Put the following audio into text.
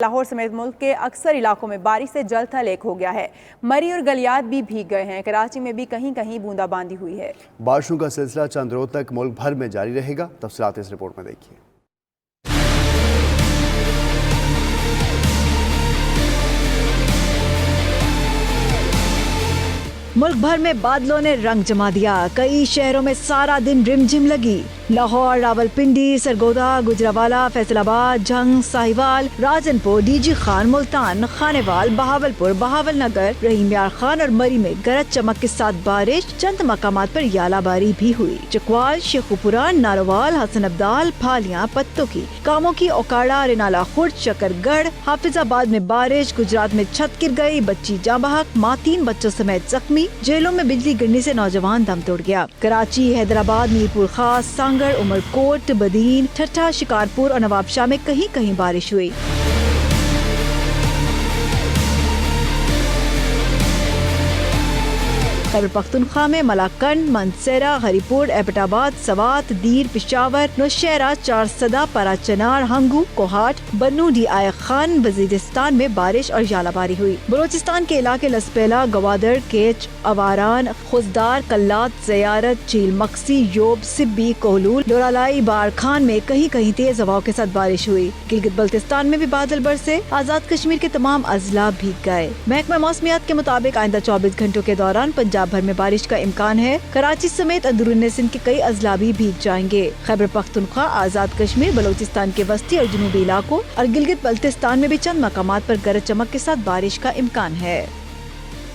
لاہور سمیت ملک کے اکثر علاقوں میں بارش سے جل تھل ایک ہو گیا ہے۔ مری اور گلیات بھی بھیگ گئے ہیں۔ کراچی میں بھی کہیں کہیں بوندا باندی ہوئی ہے۔ بارشوں کا سلسلہ چند روز تک ملک بھر میں جاری رہے گا۔ تفصیلات اس رپورٹ میں دیکھیے۔ ملک بھر میں بادلوں نے رنگ جما دیا۔ کئی شہروں میں سارا دن رم جم لگی۔ لاہور، راولپنڈی، سرگودا، گجرانوالہ، فیصل آباد، جھنگ، ساہیوال، راجن پور، ڈی جی خان، ملتان، خانیوال، بہاولپور، بہاول نگر، رحیم یار خان اور مری میں گرج چمک کے ساتھ بارش، چند مقامات پر یالہ باری بھی ہوئی۔ چکوال، شیخوپورہ، ناروال، حسن ابدال، پھالیاں، پتوں کی، کاموں کی، اوکاڑا، رینالہ خرد، شکر گڑھ، حافظ آباد میں بارش، گجرات میں چھت گر گئی، بچی جاں بحق، ماں 3 بچوں سمیت زخمی، جیلوں میں بجلی گرنے سے نوجوان دم توڑ گیا۔ کراچی، حیدرآباد، میرپور خاص، سانگڑ، عمر کوٹ، بدین، ٹھٹھہ، شکارپور اور نواب شاہ میں کہیں کہیں بارش ہوئی۔ خیبر پختونخوا میں ملاکنڈ، منسیرہ، ہری پور، ایبٹ آباد، سوات، دیر، پشاور، نوشہرہ، چارسدہ، پرا چنار، ہنگو، کوہاٹ، بنو، ڈی آئی خان، وزیرستان میں بارش اور ژالہ باری ہوئی۔ بلوچستان کے علاقے لسپیلا، گوادر، کیچ، اواران، خوزدار، کلات، زیارت، جھیل مکسی، یوب، سبی، کوہلول، ڈورالائی، بارکھان میں کہیں کہیں تیز ہواؤں کے ساتھ بارش ہوئی۔ گلگت بلتستان میں بھی بادل برسے۔ آزاد کشمیر کے تمام اضلاع بھیگ گئے۔ محکمہ موسمیات کے مطابق آئندہ 24 گھنٹوں کے دوران پنجاب بھر میں بارش کا امکان ہے۔ کراچی سمیت اندرون سندھ کے کئی اضلاع بھی بھیگ جائیں گے۔ خیبر پختونخوا، آزاد کشمیر، بلوچستان کے وسطی اور جنوبی علاقوں اور گلگت بلتستان میں بھی چند مقامات پر گرج چمک کے ساتھ بارش کا امکان ہے۔